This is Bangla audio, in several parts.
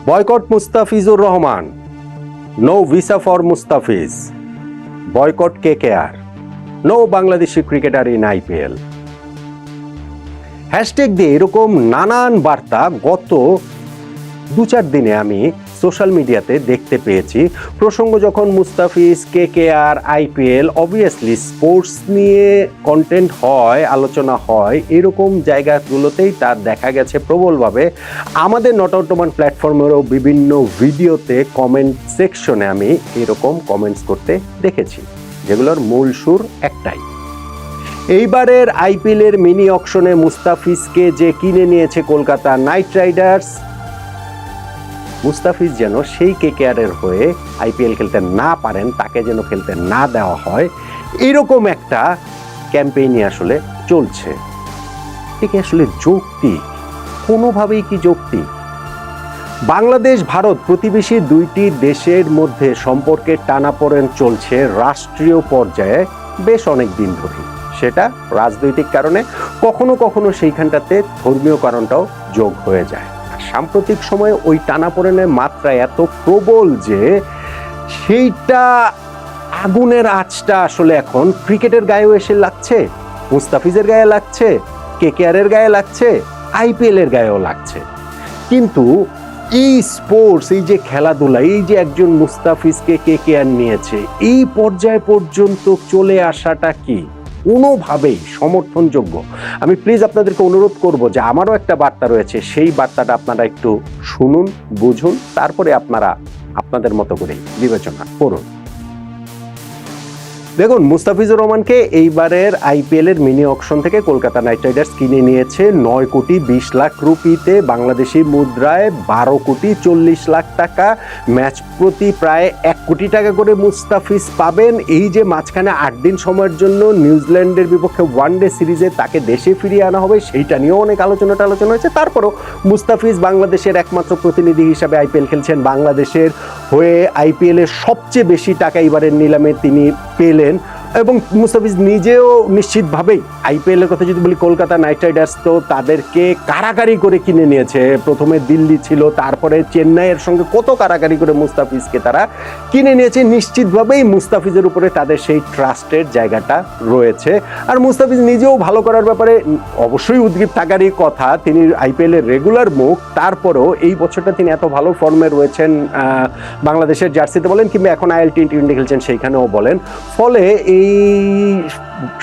Boycott Mustafizur Rahman, no visa for Mustafiz, boycott KKR, no Bangladeshi cricketer in IPL. Hashtag দিয়ে এরকম নানান বার্তা গত 2-4 দিনে আমি সোশ্যাল মিডিয়াতে দেখতে পেয়েছি। প্রসঙ্গ যখন Mustafiz, KKR, IPL, obviously sports নিয়ে কন্টেন্ট হয়, আলোচনা হয়, এরকম জায়গাগুলোতেই তার দেখা গেছে প্রবলভাবে। আমাদের নট আউট ওমান প্ল্যাটফর্মেরও বিভিন্ন ভিডিওতে কমেন্ট সেকশনে আমি এরকম কমেন্টস করতে দেখেছি, যেগুলোর মূল সুর একটাই। এইবারের আইপিএলের মিনি অকশনে মুস্তাফিজকে যে কিনে নিয়েছে কলকাতা নাইট রাইডার্স, মুস্তাফিজ যেন সেই কেকেআরের হয়ে আইপিএল খেলতে না পারেন, তাকে যেন খেলতে না দেওয়া হয়, এরকম একটা ক্যাম্পেইনই আসলে চলছে। ঠিক আসলে যৌক্তিক? কোনোভাবেই কি যৌক্তিক? বাংলাদেশ ভারত প্রতিবেশী দুইটি দেশের মধ্যে সম্পর্কের টানাপোড়েন চলছে রাষ্ট্রীয় পর্যায়ে বেশ অনেক দিন ধরে। সেটা রাজনৈতিক কারণে, কখনো কখনো সেইখানটাতে ধর্মীয় কারণটাও যোগ হয়ে যায়। সাম্প্রতিক সময়ে ওই টানাপোড়েনের মাত্রা এত প্রবল যে সেইটা আগুনের আঁচটা আসলে এখন ক্রিকেটের গায়েও এসে লাগছে, মুস্তাফিজের গায়ে লাগছে, কেকেআরের গায়ে লাগছে, আইপিএল এর গায়েও লাগছে। কিন্তু এই স্পোর্টস, এই যে খেলাধুলা, এই যে একজন মুস্তাফিজকে কেকেআর নিয়েছে, এই পর্যায় পর্যন্ত চলে আসাটা কি কোনোভাবেই সমর্থনযোগ্য? আমি প্লিজ আপনাদেরকে অনুরোধ করব যে আমারও একটা বার্তা রয়েছে, সেই বার্তাটা আপনারা একটু শুনুন, বুঝুন, তারপরে আপনারা আপনাদের মতো করে বিবেচনা করুন। দেখুন, মুস্তাফিজুর রহমানকে এইবারের আইপিএল এর মিনি অকশন থেকে কলকাতা নাইট রাইডার্স কিনে নিয়েছে 9 কোটি 20 লাখ রুপিতে, বাংলাদেশি মুদ্রায় 12 কোটি 40 লাখ টাকা। ম্যাচ প্রতি প্রায় 1 কোটি টাকা করে মুস্তাফিজ পাবেন। এই যে মাঝখানে 8 দিন সময়ের জন্য নিউজিল্যান্ডের বিপক্ষে ওয়ানডে সিরিজে তাকে দেশে ফিরিয়ে আনা হবে, সেইটা নিয়েও অনেক আলোচনা হয়েছে। তারপরও মুস্তাফিজ বাংলাদেশের একমাত্র প্রতিনিধি হিসাবে আইপিএল খেলছেন, বাংলাদেশের হয়ে আইপিএল এর সবচেয়ে বেশি টাকা এবারের নিলামে তিনি পেলেন। এবং মুস্তাফিজ নিজেও নিশ্চিতভাবেই আইপিএল এর কথা যদি বলি, কলকাতা নাইট রাইডার্স তো তাদেরকে কারাকারি করে কিনে নিয়েছে। প্রথমে দিল্লি ছিল, তারপরে চেন্নাইয়ের সঙ্গে কত কারাকারি করে মুস্তাফিজকে তারা কিনে নিয়েছে। নিশ্চিতভাবেই মুস্তাফিজের উপরে তাদের সেই ট্রাস্টের জায়গাটা রয়েছে। আর মুস্তাফিজ নিজেও ভালো করার ব্যাপারে অবশ্যই উদ্গ্রীব থাকারই কথা, তিনি আইপিএল এর রেগুলার মুখ। তারপরেও এই বছরটা তিনি এত ভালো ফর্মে রয়েছেন, বাংলাদেশের জার্সিতে বলেন কিংবা এখন আইএল টি20 খেলছেন সেইখানেও বলেন। ফলে এই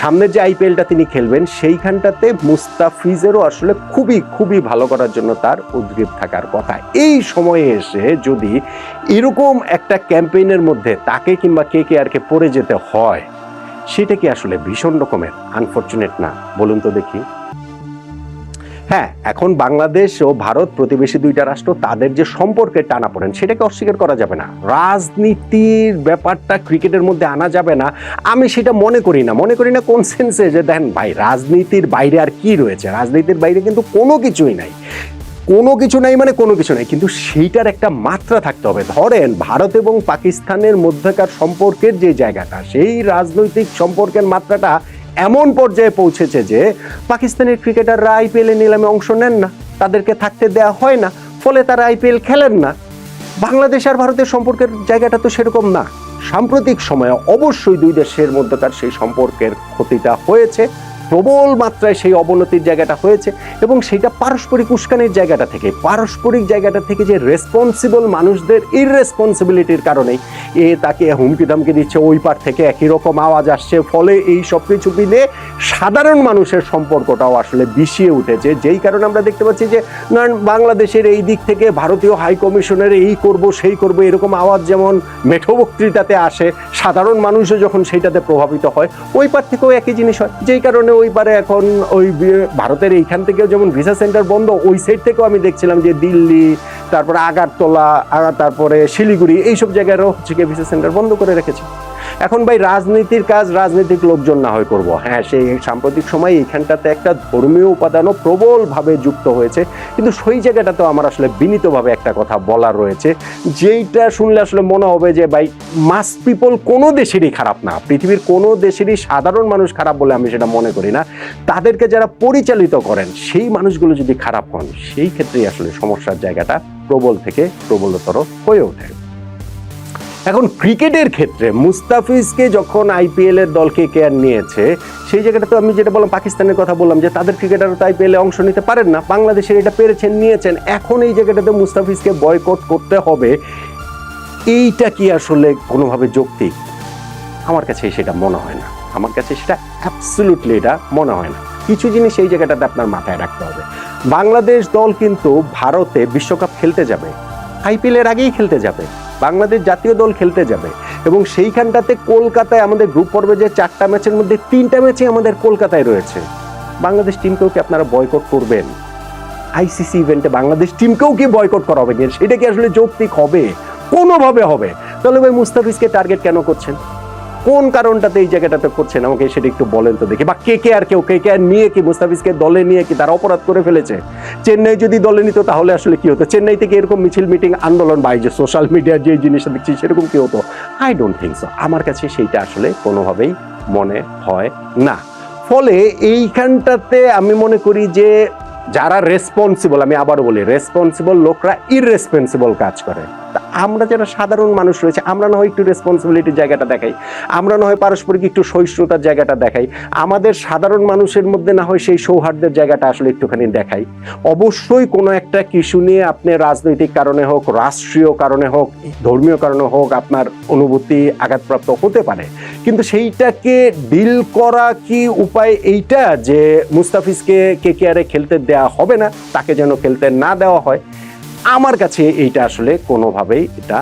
সামনের যে আইপিএলটা তিনি খেলবেন সেইখানটাতে মুস্তাফিজেরও আসলে খুবই খুবই ভালো করার জন্য তার উদ্গ্রীব থাকার কথা। এই সময়ে এসে যদি এরকম একটা ক্যাম্পেইনের মধ্যে তাকে কিংবা কেকেআরকে পড়ে যেতে হয়, সেটা কি আসলে ভীষণ রকমের আনফরচুনেট না? বলুন তো দেখি। হ্যাঁ, এখন বাংলাদেশ ও ভারত প্রতিবেশী দুইটা রাষ্ট্র, তাদের যে সম্পর্কের টানাপোড়েন সেটাকে অস্বীকার করা যাবে না। রাজনীতির ব্যাপারটা ক্রিকেটের মধ্যে আনা যাবে না, আমি সেটা মনে করি না। কোন সেন্সে? যে দেখেন ভাই, রাজনীতির বাইরে আর কি রয়েছে? রাজনীতির বাইরে কিন্তু কোনো কিছুই নাই। কোনো কিছু নাই, কিন্তু সেইটার একটা মাত্রা থাকতে হবে। ধরেন ভারত এবং পাকিস্তানের মধ্যকার সম্পর্কের যে জায়গাটা, সেই রাজনৈতিক সম্পর্কের মাত্রাটা এমন পর্যায়ে পৌঁছেছে যে পাকিস্তানের ক্রিকেটাররা আইপিএল এ নিলামে অংশ নেন না, তাদেরকে থাকতে দেওয়া হয় না, ফলে তারা আইপিএল খেলেন না। বাংলাদেশ আর ভারতের সম্পর্কের জায়গাটা তো সেরকম না। সাম্প্রতিক সময়ে অবশ্যই দুই দেশের মধ্যকার সেই সম্পর্কের ক্ষতিটা হয়েছে, প্রবল মাত্রায় সেই অবনতির জায়গাটা হয়েছে, এবং সেটা পারস্পরিক উস্কানির জায়গাটা থেকে যে রেসপন্সিবল মানুষদের ইররেসপন্সিবিলিটির কারণেই তাকে হুমকি দামকি দিচ্ছে, ওই পার থেকে একই রকম আওয়াজ আসছে। ফলে এই সব কিছু মিলে সাধারণ মানুষের সম্পর্কটাও আসলে বিষিয়ে উঠেছে। যেই কারণে আমরা দেখতে পাচ্ছি যে বাংলাদেশের এই দিক থেকে ভারতীয় হাই কমিশনের এই করব সেই করব এরকম আওয়াজ যেমন মেঠো বক্তৃতাতে আসে, সাধারণ মানুষও যখন সেইটাতে প্রভাবিত হয়, ওই পার থেকেও একই জিনিস হয়। যেই কারণে ওই পারে এখন ওই ভারতের এইখান থেকেও যেমন ভিসা সেন্টার বন্ধ, ওই সাইড থেকেও আমি দেখছিলাম যে দিল্লি, তারপরে আগারতলা, তারপরে শিলিগুড়ি, এইসব জায়গায়ও হচ্ছে ভিসা সেন্টার বন্ধ করে রেখেছে। এখন ভাই রাজনীতির কাজ রাজনৈতিক লোকজন না হয় করব, হ্যাঁ সেই সাম্প্রতিক সময় এইখানটাতে একটা ধর্মীয় উপাদানও প্রবলভাবে যুক্ত হয়েছে, কিন্তু সেই জায়গাটাতেও আমার আসলে বিনীতভাবে একটা কথা বলার রয়েছে, যেইটা শুনলে আসলে মনে হবে যে ভাই মাস পিপল কোনো দেশেরই খারাপ না, পৃথিবীর কোনো দেশেরই সাধারণ মানুষ খারাপ বলে আমি সেটা মনে করি না, তাদেরকে যারা পরিচালিত করেন সেই মানুষগুলো যদি খারাপ হন সেই ক্ষেত্রেই আসলে সমস্যার জায়গাটা প্রবল থেকে প্রবলতর হয়ে ওঠে। এখন ক্রিকেটের ক্ষেত্রে মুস্তাফিজকে যখন আইপিএল এর দল কেকেআর নিয়েছে, সেই জায়গাটা তো আমি যেটা বললাম পাকিস্তানের কথা বললাম যে তাদের ক্রিকেটাররা তো আইপিএল এ অংশ নিতে পারেন না, বাংলাদেশের এটা পেরেছেন নিয়েছেন, এখন এই জায়গাটাতে মুস্তাফিজকে বয়কট করতে হবে, এইটা কি আসলে কোনোভাবে যৌক্তিক? আমার কাছে সেটা মনে হয় না, আমার কাছে সেটা অ্যাবসলিউটলি এটা মনে হয় না। কিছু জিনিস এই জায়গাটাতে আপনার মাথায় রাখতে হবে, বাংলাদেশ দল কিন্তু ভারতে বিশ্বকাপ খেলতে যাবে, আইপিএল এর আগেই খেলতে যাবে, বাংলাদেশ জাতীয় দল খেলতে যাবে, এবং সেইখানটাতে কলকাতায় আমাদের গ্রুপ পর্বে যে 4টা ম্যাচের মধ্যে 3টা ম্যাচই আমাদের কলকাতায় রয়েছে, বাংলাদেশ টিমকেও কি আপনারা বয়কট করবেন? আইসিসি ইভেন্টে বাংলাদেশ টিমকেও কি বয়কট করা হবে? সেটা কি আসলে যৌক্তিক হবে? কোনোভাবে হবে? তাহলে ভাই মুস্তাফিজকে টার্গেট কেন করছেন? কোন কারণটাতে এই জায়গাটাতে করছেন আমাকে সেটা একটু বলেন তো দেখি। বা কেকেআর নিয়ে কি মুস্তাফিজকে দলে নিয়ে কি তারা অপরাধ করে ফেলেছে? চেন্নাই যদি দলে নিত তাহলে আসলে কি হতো? চেন্নাই থেকে এরকম মিছিল মিটিং আন্দোলন বা যে সোশ্যাল মিডিয়ার যে জিনিসটা দেখছি সেরকম কি হতো? I don't think so. আমার কাছে সেইটা আসলে কোনোভাবেই মনে হয় না। ফলে এইখানটাতে আমি মনে করি যে যারা রেসপন্সিবল, আমি আবারও বলি রেসপন্সিবল লোকরা ইররেসপন্সিবল কাজ করে, আমরা যারা সাধারণ মানুষ রয়েছে আমরা না হয় একটু রেসপন্সিবিলিটির জায়গাটা দেখাই, আমরা না হয় পারস্পরিক একটু সহিষ্ণুতার জায়গাটা দেখাই, আমাদের সাধারণ মানুষের মধ্যে না হয় সেই সৌহার্দ্যের জায়গাটা আসলে একটুখানি দেখাই। অবশ্যই কোনো একটা ইস্যু নিয়ে আপনি রাজনৈতিক কারণে হোক, রাষ্ট্রীয় কারণে হোক, ধর্মীয় কারণে হোক আপনার অনুভূতি আঘাতপ্রাপ্ত হতে পারে, কিন্তু সেইটাকে ডিল করা কি উপায় এইটা যে মুস্তাফিজকে কেকেআরে খেলতে দেওয়া হবে না, তাকে যেন খেলতে না দেওয়া হয়? আমার কাছে এইটা আসলে কোনোভাবেই এটা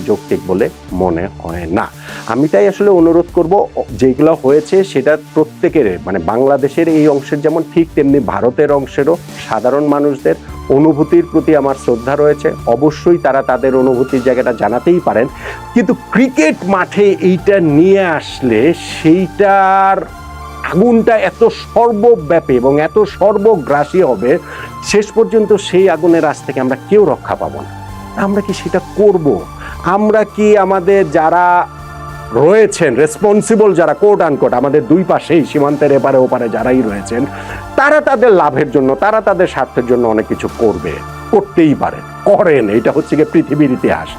যৌক্তিক বলে মনে হয় না। আমি তাই আসলে অনুরোধ করব, যেগুলো হয়েছে সেটা প্রত্যেকের মানে বাংলাদেশের এই অংশের যেমন ঠিক তেমনি ভারতের অংশেরও সাধারণ মানুষদের অনুভূতির প্রতি আমার শ্রদ্ধা রয়েছে, অবশ্যই তারা তাদের অনুভূতির জায়গাটা জানাতেই পারেন, কিন্তু ক্রিকেট মাঠে এইটা নিয়ে আসলে সেইটার আগুনটা এত সর্বব্যাপী এবং এত সর্বগ্রাসী হবে, শেষ পর্যন্ত সেই আগুনের আঁচ থেকে আমরা কেউ রক্ষা পাবো না। আমরা কি সেটা করব? আমরা কি আমাদের যারা রয়েছেন রেসপন্সিবল, যারা কোট আনকোট আমাদের দুই পাশেই সীমান্তের এপারে ওপারে যারাই রয়েছেন, তারা তাদের লাভের জন্য, তারা তাদের স্বার্থের জন্য অনেক কিছু করবে, করতেই পারেন, করেন, এটা হচ্ছে গিয়ে পৃথিবীর ইতিহাস।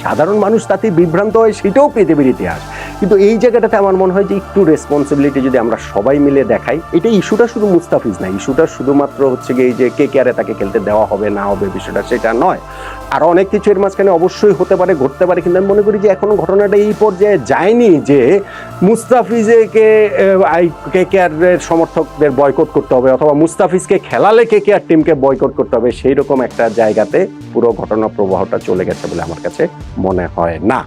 সাধারণ মানুষ তাতে বিভ্রান্ত হয়, সেটাও পৃথিবীর ইতিহাস। কিন্তু এই জায়গাটাতে আমার মনে হয় যে একটু রেসপন্সিবিলিটি যদি আমরা সবাই মিলে দেখাই, এটা ইস্যুটা শুধু মুস্তাফিজ না, ইস্যুটা শুধুমাত্র হচ্ছে গিয়ে এই যে কেকেআরে তাকে খেলতে দেওয়া হবে না হবে বিষয়টা সেটা নয়, আর অনেক কিছু এর মাঝখানে অবশ্যই হতে পারে, ঘটতে পারে, কিন্তু আমি মনে করি যে এখনো ঘটনাটা এই পর্যায়ে যায়নি যে মুস্তাফিজকে কেকেআরের সমর্থকদের বয়কট করতে হবে অথবা মুস্তাফিজকে খেলালে কেকেআর টিমকে বয়কট করতে হবে, সেই রকম একটা জায়গাতে পুরো ঘটনা প্রবাহটা চলে গেছে বলে আমার কাছে মনে হয় না।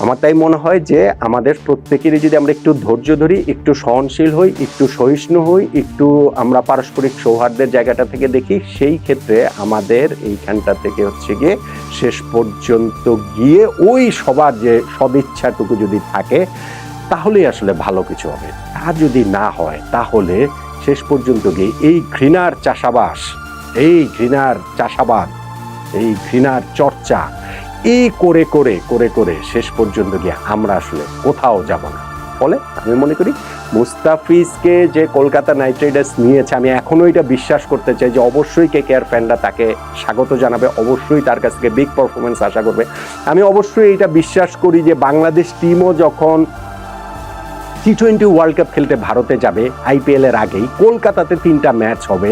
আমার তাই মনে হয় যে আমাদের প্রত্যেকেরই যদি আমরা একটু ধৈর্য ধরি, একটু সহনশীল হই, একটু সহিষ্ণু হই, একটু আমরা পারস্পরিক সৌহার্দ্যের জায়গাটা থেকে দেখি, সেই ক্ষেত্রে আমাদের এইখানটা থেকে হচ্ছে গিয়ে শেষ পর্যন্ত গিয়ে ওই সবার যে সদিচ্ছাটুকু যদি থাকে তাহলেই আসলে ভালো কিছু হবে। তা যদি না হয় তাহলে শেষ পর্যন্ত গিয়ে এই ঘৃণার চাষাবাস, এই ঘৃণার চাষাবাদ, এই ঘৃণার চর্চা এই করে করে করে করে শেষ পর্যন্ত গিয়ে আমরা আসলে কোথাও যাব না। ফলে আমি মনে করি মুস্তাফিজকে যে কলকাতা নাইট রাইডার্স নিয়েছে, আমি এখনো এটা বিশ্বাস করতে চাই যে অবশ্যই কেকেআর ফ্যানরা তাকে স্বাগত জানাবে, অবশ্যই তার কাছ থেকে বিগ পারফরমেন্স আশা করবে। আমি অবশ্যই এটা বিশ্বাস করি যে বাংলাদেশ টিমও যখন টি-20 ওয়ার্ল্ড কাপ খেলতে ভারতে যাবে আইপিএল এর আগেই, কলকাতাতে 3টা ম্যাচ হবে,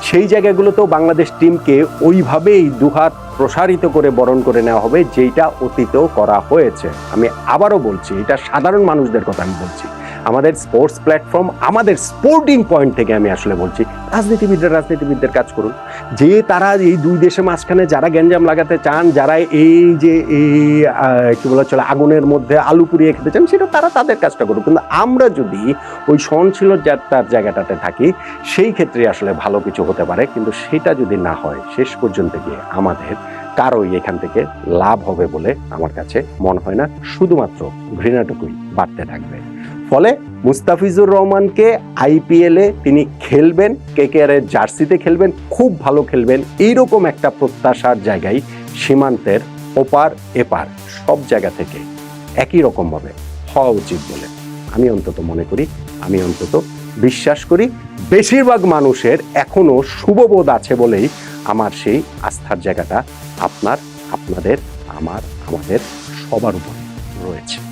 সেই জায়গাগুলোতেও বাংলাদেশ টিমকে ওইভাবেই দুহাত প্রসারিত করে বরণ করে নেওয়া হবে, যেটা অতীতেও করা হয়েছে। আমি আবারও বলছি, এটা সাধারণ মানুষদের কথা আমি বলছি, আমাদের স্পোর্টস প্ল্যাটফর্ম, আমাদের স্পোর্টিং পয়েন্ট থেকে আমি আসলে বলছি, রাজনীতিবিদদের কাজ করুন, যে তারা এই দুই দেশের মাঝখানে যারা গ্যাঞ্জাম লাগাতে চান, যারা এই যে কি বলা চলে আগুনের মধ্যে আলু পুড়িয়ে খেতে চান, সেটা তারা তাদের কাজটা করুক, কিন্তু আমরা যদি ওই সহনশীলতার জায়গাটাতে থাকি সেই ক্ষেত্রে আসলে ভালো কিছু হতে পারে। কিন্তু সেটা যদি না হয় শেষ পর্যন্ত গিয়ে আমাদের কারোই এখান থেকে লাভ হবে বলে আমার কাছে মনে হয় না, শুধুমাত্র ঘৃণাটুকুই বাড়তে থাকবে। ফলে মুস্তাফিজুর রহমানকে আইপিএলে তিনি খেলবেন, কেকেআর এর জার্সিতে খেলবেন, খুব ভালো খেলবেন, এইরকম একটা প্রত্যাশার জায়গায় সীমান্তের ওপার এপার সব জায়গা থেকে একই রকমভাবে হওয়া উচিত বলে আমি অন্তত মনে করি, আমি অন্তত বিশ্বাস করি। বেশিরভাগ মানুষের এখনো শুভবোধ আছে বলেই আমার সেই আস্থার জায়গাটা আপনার, আপনাদের, আমাদের সবার উপরে রয়েছে।